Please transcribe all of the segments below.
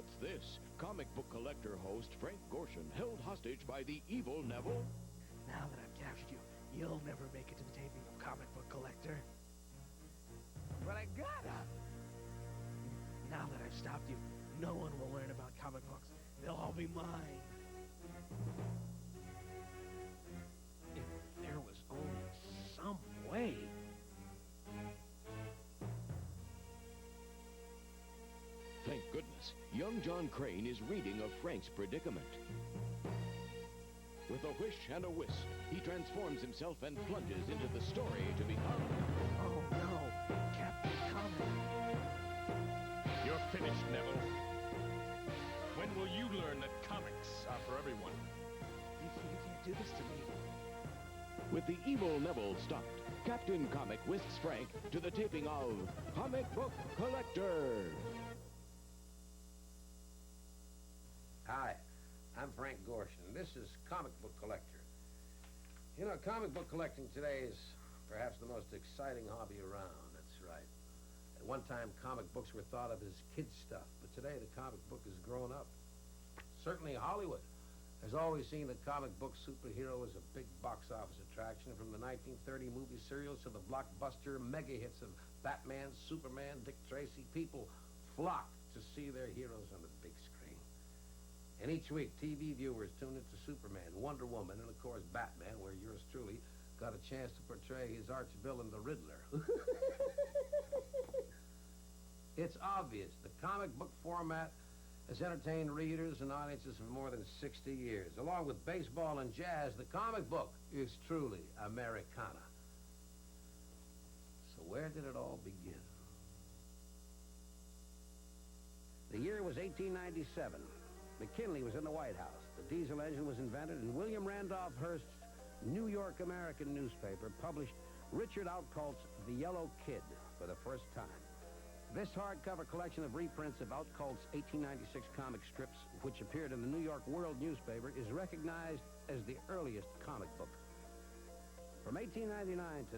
What's this? Comic book collector host Frank Gorshin held hostage by the evil Neville? Now that I've captured you, you'll never make it to the taping of Comic Book Collector. But I gotta! Now that I've stopped you, no one will learn about comic books. They'll all be mine. If there was only some way... Thank goodness, young John Crane is reading of Frank's predicament. With a whish and a whisk, he transforms himself and plunges into the story to become... Oh no, Captain Comic. You're finished, Neville. When will you learn that comics are for everyone? You can't do this to me. With the evil Neville stopped, Captain Comic whisks Frank to the taping of Comic Book Collector. Hi, I'm Frank Gorshin. This is Comic Book Collector. You know, comic book collecting today is perhaps the most exciting hobby around. That's right. At one time, comic books were thought of as kid stuff, but today the comic book has grown up. Certainly Hollywood has always seen the comic book superhero as a big box office attraction, from the 1930 movie serials to the blockbuster mega hits of Batman, Superman, Dick Tracy. People flock to see their heroes on the big screen. And each week, TV viewers tune into Superman, Wonder Woman, and of course Batman, where yours truly got a chance to portray his arch villain, the Riddler. It's obvious the comic book format has entertained readers and audiences for more than 60 years. Along with baseball and jazz, the comic book is truly Americana. So where did it all begin? The year was 1897. McKinley was in the White House. The diesel engine was invented, and William Randolph Hearst's New York American newspaper published Richard Outcault's The Yellow Kid for the first time. This hardcover collection of reprints of Outcault's 1896 comic strips, which appeared in the New York World newspaper, is recognized as the earliest comic book. From 1899 to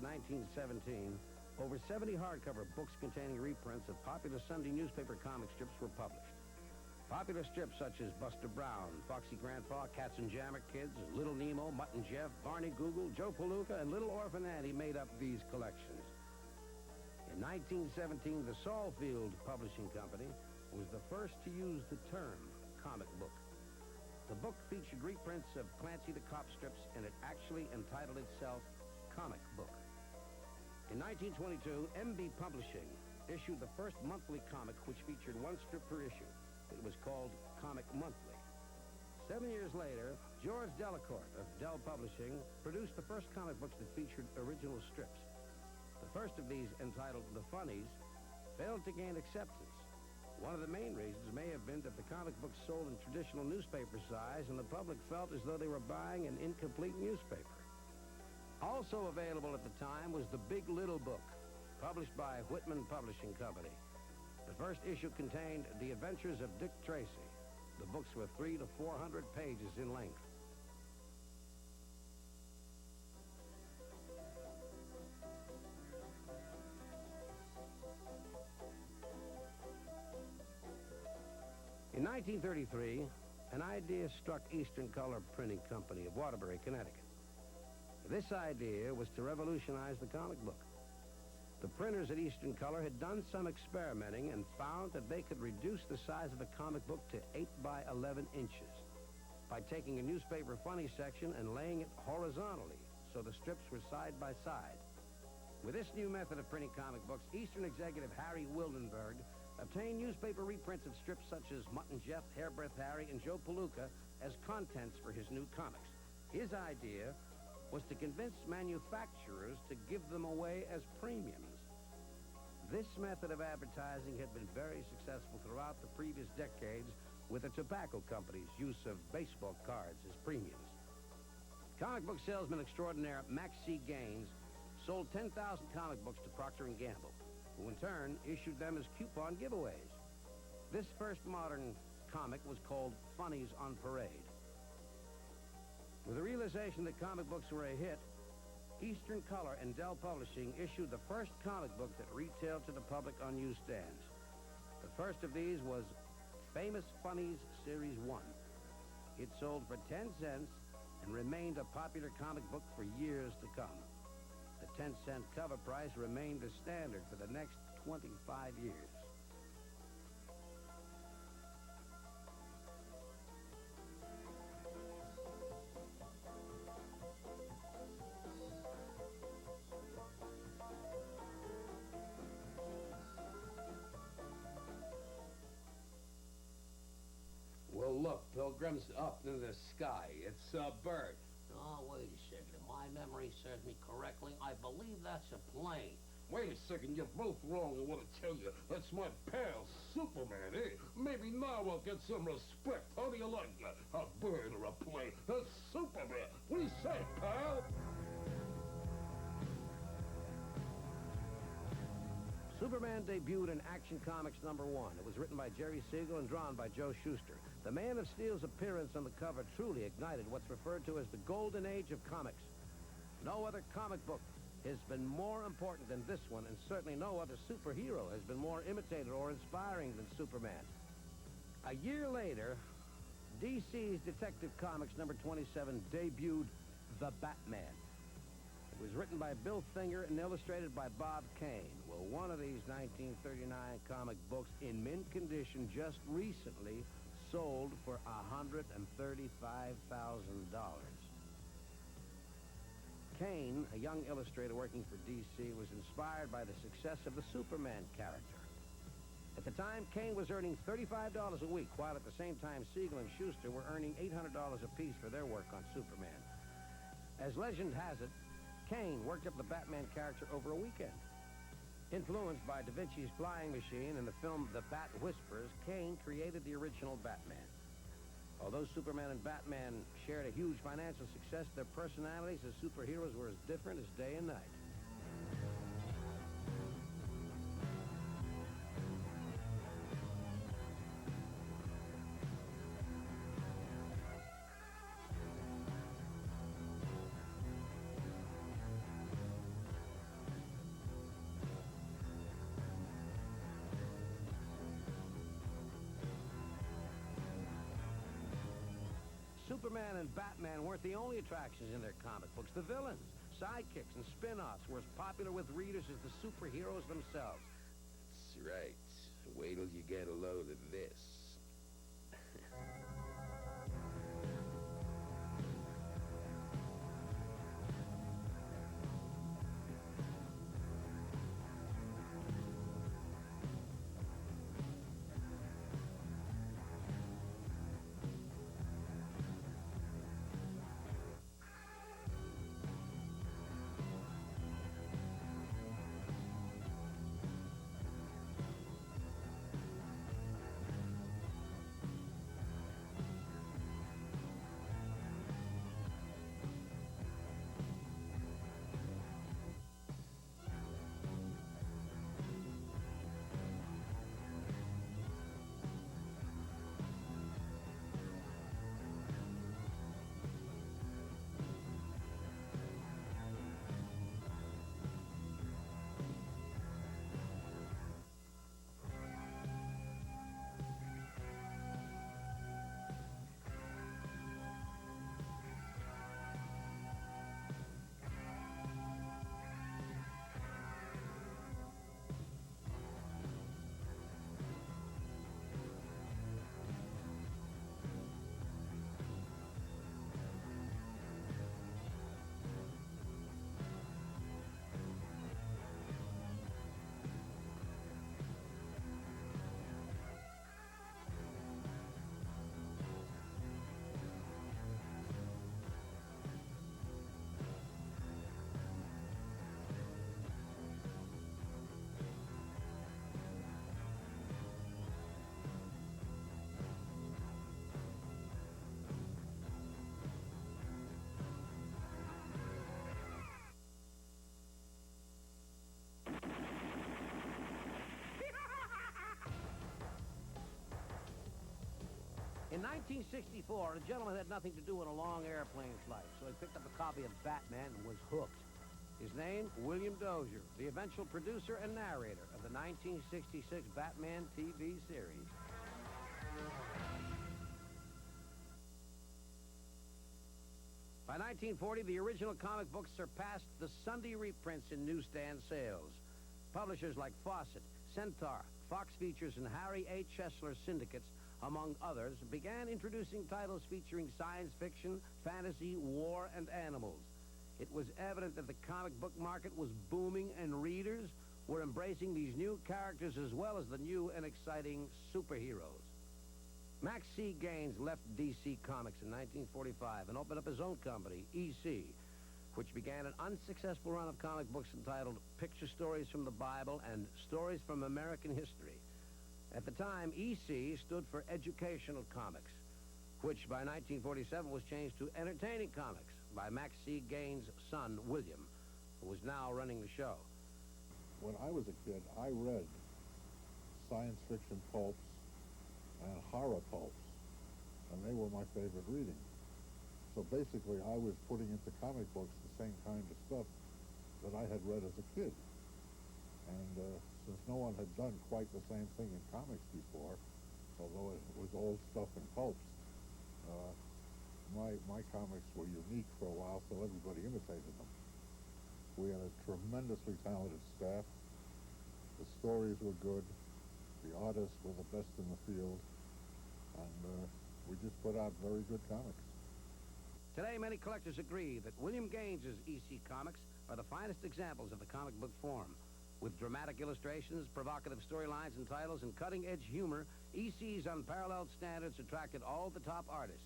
1917, over 70 hardcover books containing reprints of popular Sunday newspaper comic strips were published. Popular strips such as Buster Brown, Foxy Grandpa, Cats and Jammer Kids, Little Nemo, Mutt and Jeff, Barney Google, Joe Palooka, and Little Orphan Annie made up these collections. In 1917, the Saulfield Publishing Company was the first to use the term comic book. The book featured reprints of Clancy the Cop strips, and it actually entitled itself Comic Book. In 1922, MB Publishing issued the first monthly comic, which featured one strip per issue. It was called Comic Monthly. 7 years later, George Delacorte of Dell Publishing produced the first comic books that featured original strips. The first of these, entitled The Funnies, failed to gain acceptance. One of the main reasons may have been that the comic books sold in traditional newspaper size, and the public felt as though they were buying an incomplete newspaper. Also available at the time was The Big Little Book, published by Whitman Publishing Company. The first issue contained The Adventures of Dick Tracy. The books were 300 to 400 pages in length. In 1933, an idea struck Eastern Color Printing Company of Waterbury, Connecticut. This idea was to revolutionize the comic book. The printers at Eastern Color had done some experimenting and found that they could reduce the size of a comic book to 8 by 11 inches by taking a newspaper funny section and laying it horizontally so the strips were side by side. With this new method of printing comic books, Eastern executive Harry Wildenberg obtained newspaper reprints of strips such as Mutt and Jeff, Hairbreath Harry, and Joe Palooka as contents for his new comics. His idea was to convince manufacturers to give them away as premiums. This method of advertising had been very successful throughout the previous decades with the tobacco company's use of baseball cards as premiums. Comic book salesman extraordinaire Max C. Gaines sold 10,000 comic books to Procter & Gamble, who in turn issued them as coupon giveaways. This first modern comic was called Funnies on Parade. With the realization that comic books were a hit, Eastern Color and Dell Publishing issued the first comic book that retailed to the public on newsstands. The first of these was Famous Funnies Series 1. It sold for 10 cents and remained a popular comic book for years to come. The 10-cent cover price remained the standard for the next 25 years. Well, look, Pilgrims, up in the sky. It's a bird. Oh, wait a second. If my memory serves me correctly, I believe that's a plane. Wait a second, you're both wrong. I want to tell you, that's my pal, Superman, eh? Maybe now I'll get some respect. How do you like that? A bird or a plane? That's Superman. What do you say, pal? Superman debuted in Action Comics #1. It was written by Jerry Siegel and drawn by Joe Shuster. The Man of Steel's appearance on the cover truly ignited what's referred to as the golden age of comics. No other comic book has been more important than this one, and certainly no other superhero has been more imitated or inspiring than Superman. A year later, DC's Detective Comics #27 debuted The Batman. It was written by Bill Finger and illustrated by Bob Kane. Well, one of these 1939 comic books in mint condition just recently sold for $135,000. Kane, a young illustrator working for DC, was inspired by the success of the Superman character. At the time, Kane was earning $35 a week, while at the same time Siegel and Shuster were earning $800 apiece for their work on Superman. As legend has it, Kane worked up the Batman character over a weekend. Influenced by Da Vinci's Flying Machine and the film The Bat Whispers, Kane created the original Batman. Although Superman and Batman shared a huge financial success, their personalities as superheroes were as different as day and night. Superman and Batman weren't the only attractions in their comic books. The villains, sidekicks, and spin-offs were as popular with readers as the superheroes themselves. That's right. Wait till you get a load of this. In 1964, a gentleman had nothing to do on a long airplane flight, so he picked up a copy of Batman and was hooked. His name, William Dozier, the eventual producer and narrator of the 1966 Batman TV series. By 1940, the original comic books surpassed the Sunday reprints in newsstand sales. Publishers like Fawcett, Centaur, Fox Features, and Harry A. Chesler syndicates, among others, began introducing titles featuring science fiction, fantasy, war, and animals. It was evident that the comic book market was booming and readers were embracing these new characters as well as the new and exciting superheroes. Max C. Gaines left DC Comics in 1945 and opened up his own company, EC, which began an unsuccessful run of comic books entitled Picture Stories from the Bible and Stories from American History. At the time, EC stood for Educational Comics, which by 1947 was changed to Entertaining Comics by Max C. Gaines' son, William, who was now running the show. When I was a kid, I read science fiction pulps and horror pulps, and they were my favorite reading. So basically, I was putting into comic books the same kind of stuff that I had read as a kid. And since no one had done quite the same thing in comics before, although it was old stuff in pulps, my comics were unique for a while, so everybody imitated them. We had a tremendously talented staff. The stories were good. The artists were the best in the field. And we just put out very good comics. Today, many collectors agree that William Gaines' EC Comics are the finest examples of the comic book form. With dramatic illustrations, provocative storylines and titles, and cutting-edge humor, EC's unparalleled standards attracted all the top artists.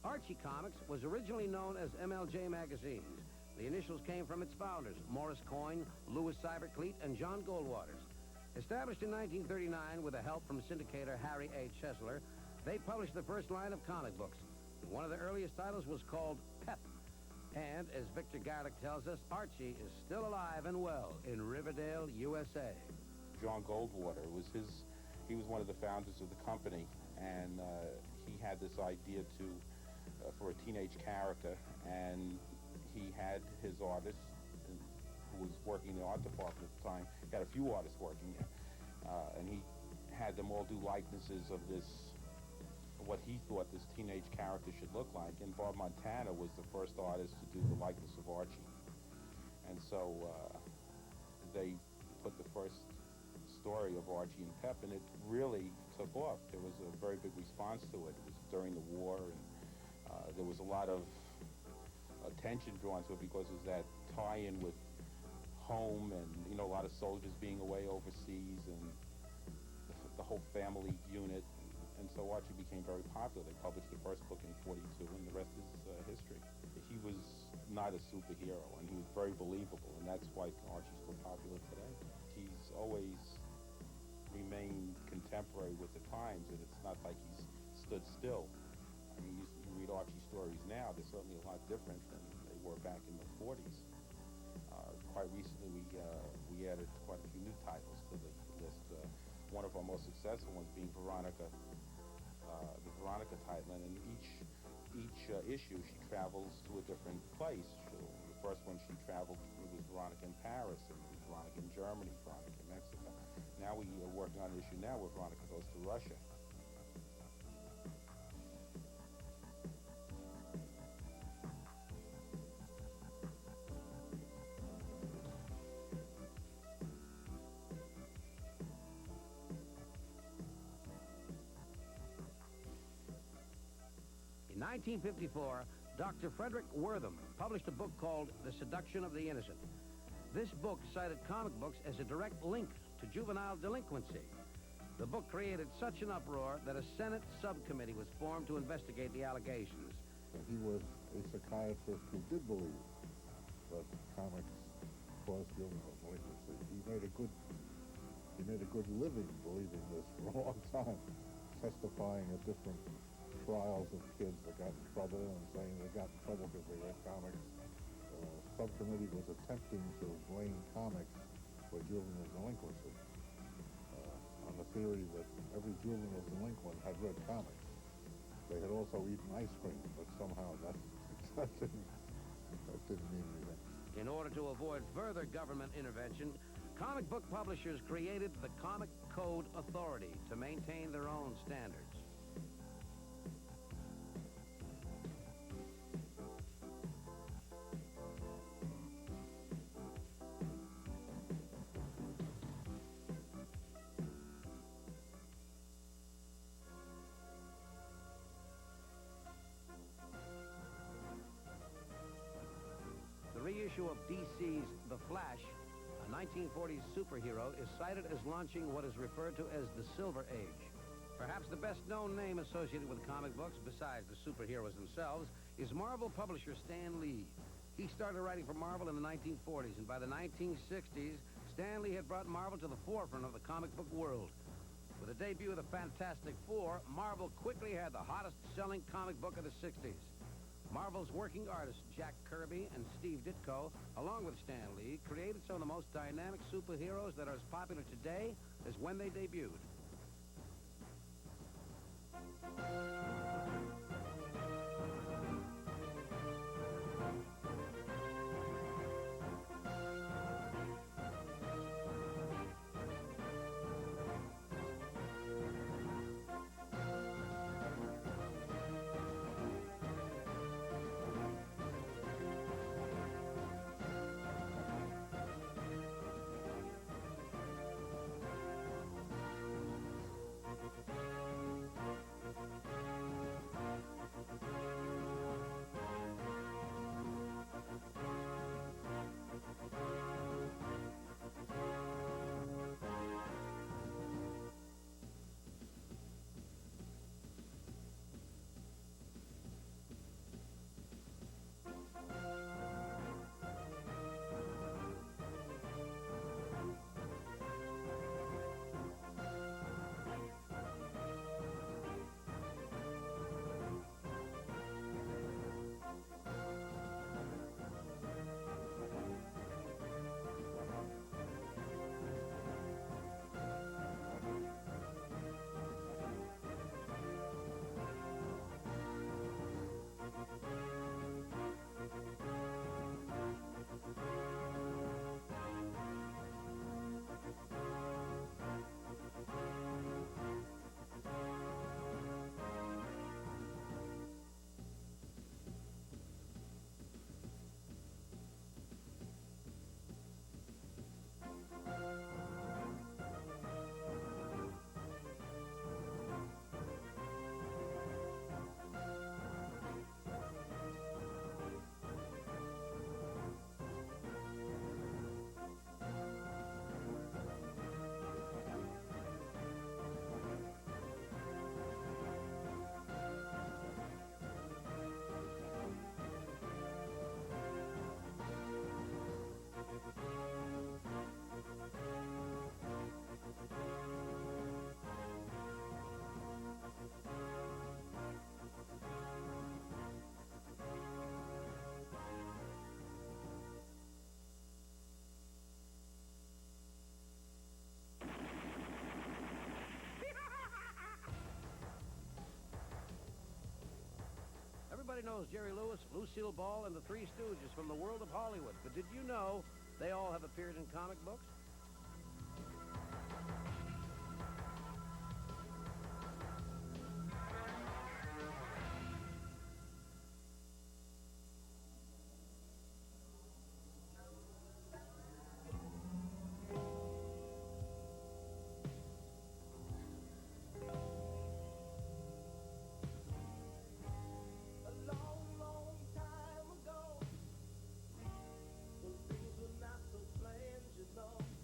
Archie Comics was originally known as MLJ Magazines. The initials came from its founders, Morris Coyne, Louis Cybercleet, and John Goldwaters. Established in 1939 with the help from syndicator Harry A. Chesler, they published the first line of comic books. One of the earliest titles was called Pep. And, as Victor Garlick tells us, Archie is still alive and well in Riverdale, USA. John Goldwater he was one of the founders of the company, and he had this idea for a teenage character, and he had his artist who was working in the art department at the time. He had a few artists working there, and he had them all do likenesses of what he thought this teenage character should look like, and Bob Montana was the first artist to do the likeness of Archie. And so they put the first story of Archie and Pep, and it really took off. There was a very big response to it. It was during the war, and there was a lot of attention drawn to it because it was that tie-in with home and, a lot of soldiers being away overseas and the whole family unit. And so Archie became very popular. They published the first book in '42, and the rest is history. He was not a superhero, and he was very believable, and that's why Archie's so popular today. He's always remained contemporary with the times, and it's not like he's stood still. I mean, you read Archie stories now, they're certainly a lot different than they were back in the 40s. Quite recently, we added quite a few new titles to the list. One of our most successful ones being Veronica, the Veronica title, and in each issue she travels to a different place. The first one she traveled was Veronica in Paris, and Veronica in Germany, Veronica in Mexico. Now we are working on an issue now where Veronica goes to Russia. In 1954, Dr. Frederick Wortham published a book called The Seduction of the Innocent. This book cited comic books as a direct link to juvenile delinquency. The book created such an uproar that a Senate subcommittee was formed to investigate the allegations. He was a psychiatrist who did believe that comics caused juvenile delinquency. He made a good living believing this for a long time, testifying at different trials of kids that got in trouble and saying they got in trouble because they read comics. subcommittee was attempting to blame comics for juvenile delinquency on the theory that every juvenile delinquent had read comics. They had also eaten ice cream, but somehow that didn't mean anything. In order to avoid further government intervention, comic book publishers created the Comic Code Authority to maintain their own standards. The reissue of DC's The Flash, a 1940s superhero, is cited as launching what is referred to as the Silver Age. Perhaps the best-known name associated with comic books, besides the superheroes themselves, is Marvel publisher Stan Lee. He started writing for Marvel in the 1940s, and by the 1960s, Stan Lee had brought Marvel to the forefront of the comic book world. With the debut of the Fantastic Four, Marvel quickly had the hottest-selling comic book of the 60s. Marvel's working artists Jack Kirby and Steve Ditko, along with Stan Lee, created some of the most dynamic superheroes that are as popular today as when they debuted. Everybody knows Jerry Lewis, Lucille Ball, and the Three Stooges from the world of Hollywood. But did you know they all have appeared in comic books? Things were not so planned, you know.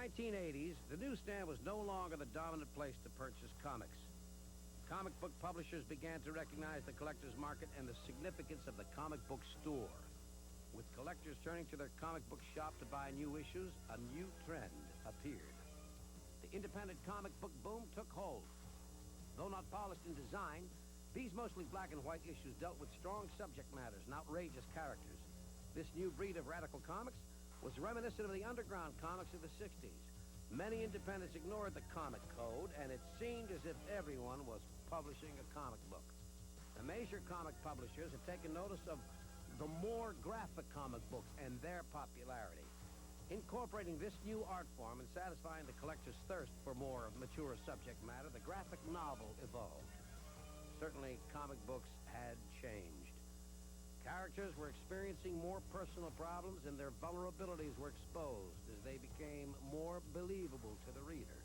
1980s, the newsstand was no longer the dominant place to purchase comics. Comic book publishers began to recognize the collector's market and the significance of the comic book store. With collectors turning to their comic book shop to buy new issues, a new trend appeared. The independent comic book boom took hold. Though not polished in design, these mostly black and white issues dealt with strong subject matters and outrageous characters. This new breed of radical comics was reminiscent of the underground comics of the 60s. Many independents ignored the comic code, and it seemed as if everyone was publishing a comic book. The major comic publishers have taken notice of the more graphic comic books and their popularity. Incorporating this new art form and satisfying the collector's thirst for more mature subject matter, the graphic novel evolved. Certainly, comic books had changed. Characters were experiencing more personal problems, and their vulnerabilities were exposed as they became more believable to the reader.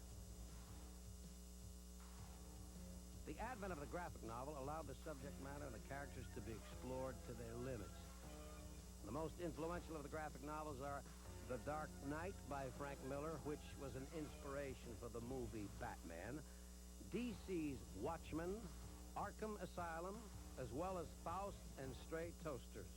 The advent of the graphic novel allowed the subject matter and the characters to be explored to their limits. The most influential of the graphic novels are The Dark Knight by Frank Miller, which was an inspiration for the movie Batman, DC's Watchmen, Arkham Asylum, as well as Faust and Stray Toasters.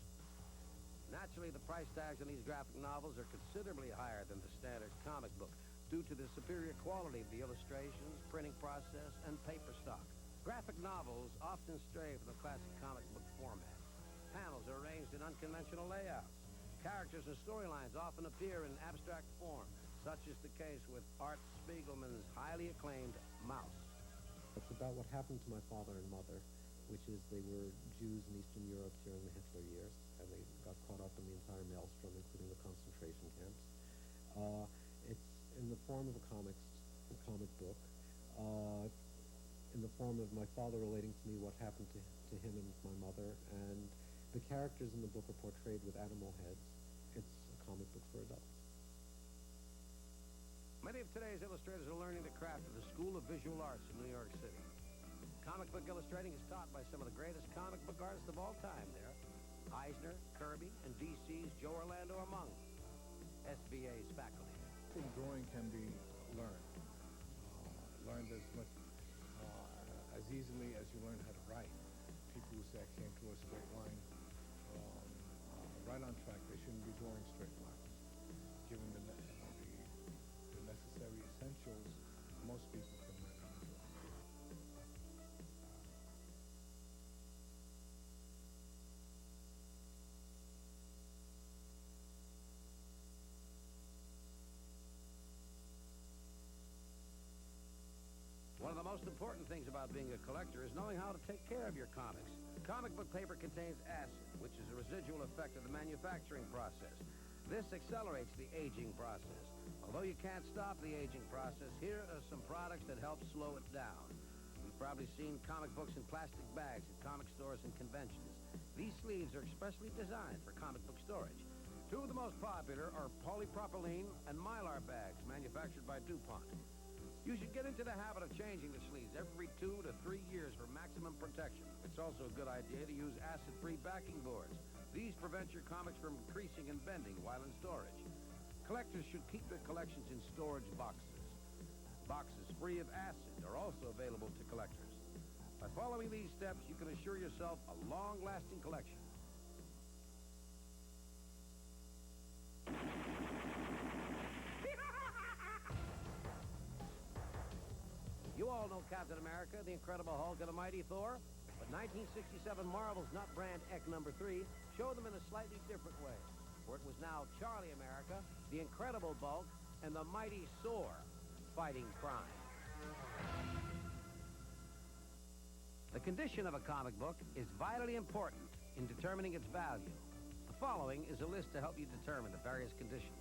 Naturally, the price tags on these graphic novels are considerably higher than the standard comic book due to the superior quality of the illustrations, printing process, and paper stock. Graphic novels often stray from the classic comic book format. Panels are arranged in unconventional layouts. Characters and storylines often appear in abstract form, such is the case with Art Spiegelman's highly acclaimed Mouse. It's about what happened to my father and mother, which is they were Jews in Eastern Europe during the Hitler years, and they got caught up in the entire maelstrom, including the concentration camps. It's in the form of a comic book, in the form of my father relating to me what happened to him and my mother, and the characters in the book are portrayed with animal heads. It's a comic book for adults. Many of today's illustrators are learning the craft of the School of Visual Arts in New York City. Comic book illustrating is taught by some of the greatest comic book artists of all time there. Eisner, Kirby, and DC's Joe Orlando among SVA's faculty. I think drawing can be learned. Learned as much, as easily as you learn how to write. People who say I can't draw a straight line, right on track, they shouldn't be drawing straight lines. Given the necessary essentials, most people can learn how to draw. One of the most important things about being a collector is knowing how to take care of your comics. Comic book paper contains acid, which is a residual effect of the manufacturing process. This accelerates the aging process. Although you can't stop the aging process, here are some products that help slow it down. You've probably seen comic books in plastic bags at comic stores and conventions. These sleeves are especially designed for comic book storage. Two of the most popular are polypropylene and mylar bags manufactured by DuPont. You should get into the habit of changing the sleeves every 2 to 3 years for maximum protection. It's also a good idea to use acid-free backing boards. These prevent your comics from creasing and bending while in storage. Collectors should keep their collections in storage boxes. Boxes free of acid are also available to collectors. By following these steps, you can assure yourself a long-lasting collection. You all know Captain America, the Incredible Hulk, and the Mighty Thor, but 1967 Marvel's Nut Brand Ek No. 3 showed them in a slightly different way, for it was now Charlie America, the Incredible Bulk, and the Mighty Thor fighting crime. The condition of a comic book is vitally important in determining its value. The following is a list to help you determine the various conditions.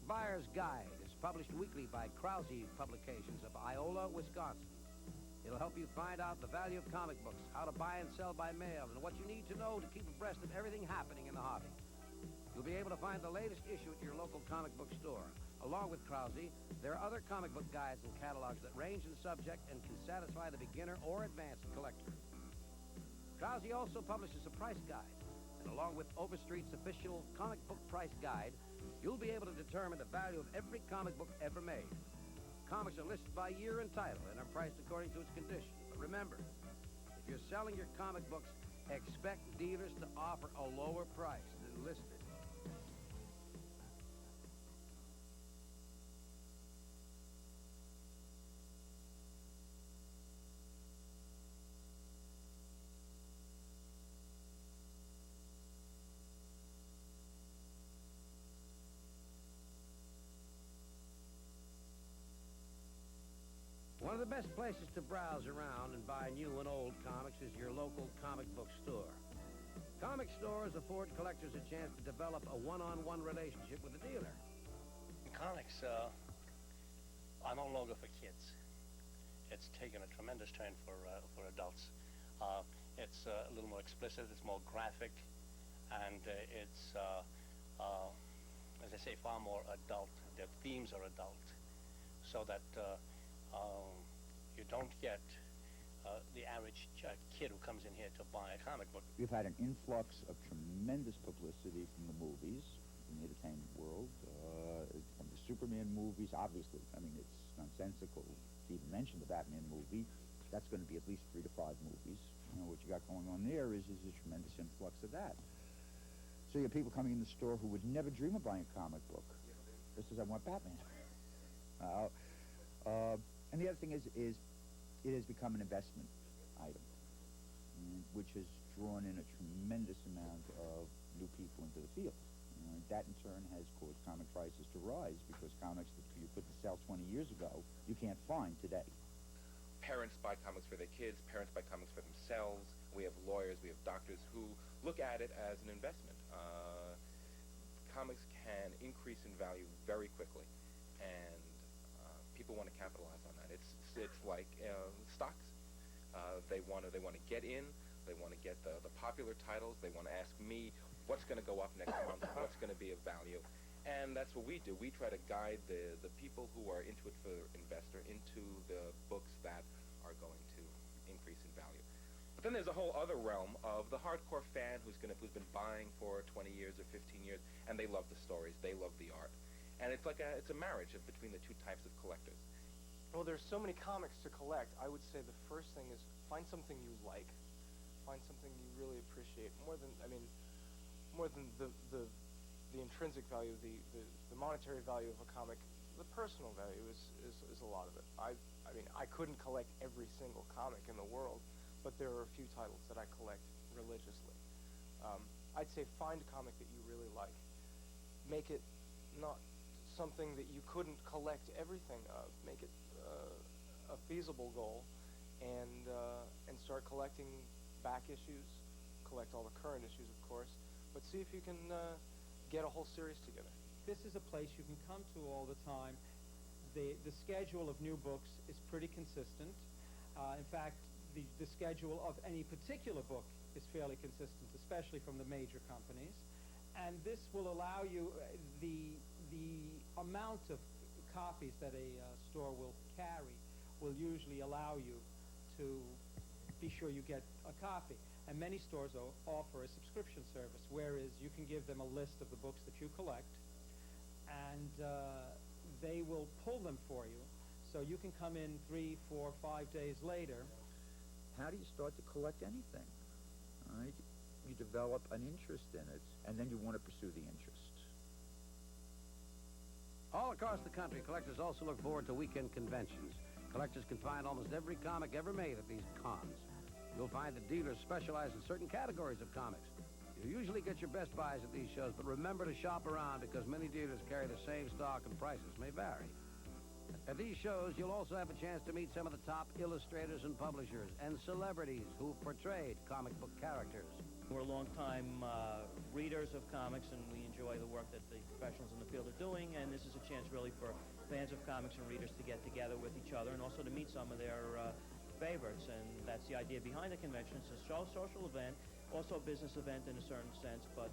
Buyer's Guide is published weekly by Krause Publications of Iola, Wisconsin. It'll help you find out the value of comic books, how to buy and sell by mail, and what you need to know to keep abreast of everything happening in the hobby. You'll be able to find the latest issue at your local comic book store. Along with Krause, there are other comic book guides and catalogs that range in subject and can satisfy the beginner or advanced collector. Krause also publishes a price guide, and along with Overstreet's official comic book price guide, you'll be able to determine the value of every comic book ever made. Comics are listed by year and title and are priced according to its condition. But remember, if you're selling your comic books, expect dealers to offer a lower price than listed. One of the best places to browse around and buy new and old comics is your local comic book store. Comic stores afford collectors a chance to develop a one-on-one relationship with the dealer. Comics are no longer for kids. It's taken a tremendous turn for adults. It's a little more explicit, it's more graphic, and it's, as I say, far more adult. The themes are adult, so that you don't get the average kid who comes in here to buy a comic book. We've had an influx of tremendous publicity from the movies, from the entertainment world, from the Superman movies. Obviously, I mean, it's nonsensical to even mention the Batman movie. That's going to be at least 3 to 5 movies. You know, what you got going on there is a tremendous influx of that. So you have people coming in the store who would never dream of buying a comic book. Just as I want Batman. And the other thing is it has become an investment item, which has drawn in a tremendous amount of new people into the field. That in turn has caused comic prices to rise because comics that you couldn't sell 20 years ago, you can't find today. Parents buy comics for their kids, parents buy comics for themselves. We have lawyers, we have doctors who look at it as an investment. Comics can increase in value very quickly, and people want to capitalize on that. It's like stocks. They want to get in. They want to get the popular titles. They want to ask me what's going to go up next month, what's going to be of value, and that's what we do. We try to guide the people who are into it for investor into the books that are going to increase in value. But then there's a whole other realm of the hardcore fan who's been buying for 20 years or 15 years, and they love the stories, they love the art. And it's like it's a marriage between the two types of collectors. Well, there's so many comics to collect. I would say the first thing is find something you like. Find something you really appreciate. More than the intrinsic value, the monetary value of a comic, the personal value is a lot of it. I mean, I couldn't collect every single comic in the world, but there are a few titles that I collect religiously. I'd say find a comic that you really like. Make it not something that you couldn't collect everything of. Make it a feasible goal, and start collecting back issues. Collect all the current issues, of course, but see if you can get a whole series together. This is a place you can come to all the time. The schedule of new books is pretty consistent. In fact, the schedule of any particular book is fairly consistent, especially from the major companies. And this will allow you, the amount of copies that a store will carry will usually allow you to be sure you get a copy. And many stores offer a subscription service, whereas you can give them a list of the books that you collect, and they will pull them for you. So you can come in 3, 4, 5 days later. How do you start to collect anything? Right? You develop an interest in it, and then you want to pursue the interest. All across the country, collectors also look forward to weekend conventions. Collectors can find almost every comic ever made at these cons. You'll find that dealers specialize in certain categories of comics. You usually get your best buys at these shows, but remember to shop around because many dealers carry the same stock and prices may vary. At these shows, you'll also have a chance to meet some of the top illustrators and publishers and celebrities who've portrayed comic book characters. We're a long-time reader readers of comics, and we enjoy the work that the professionals in the field are doing, and this is a chance really for fans of comics and readers to get together with each other and also to meet some of their favorites, and that's the idea behind the convention. It's a social event, also a business event in a certain sense, but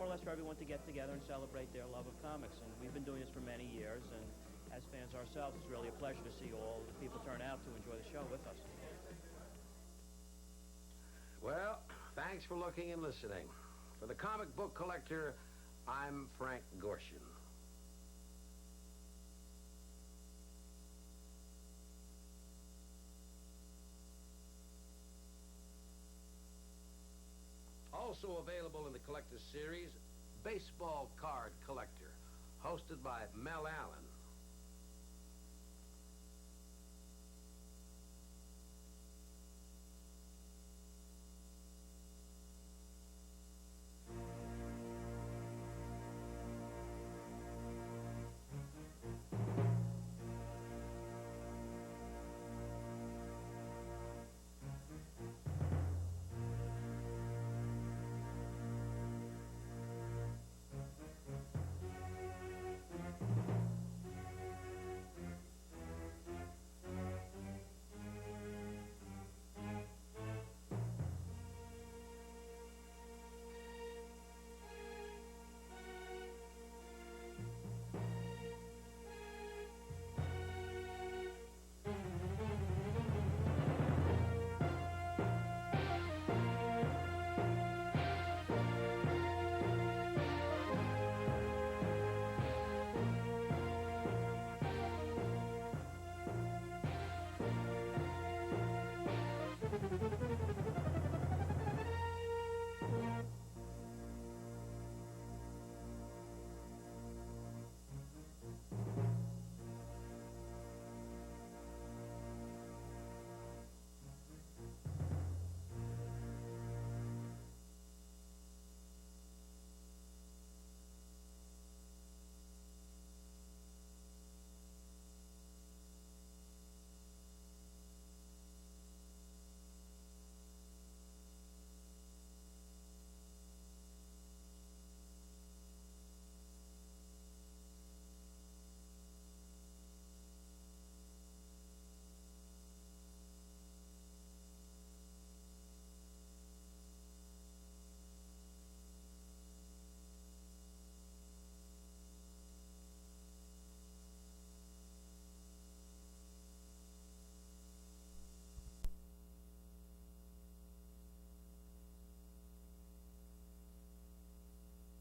more or less for everyone to get together and celebrate their love of comics. And we've been doing this for many years, and as fans ourselves, it's really a pleasure to see all the people turn out to enjoy the show with us. Well, thanks for looking and listening. For the Comic Book Collector, I'm Frank Gorshin. Also available in the Collector's Series, Baseball Card Collector, hosted by Mel Allen.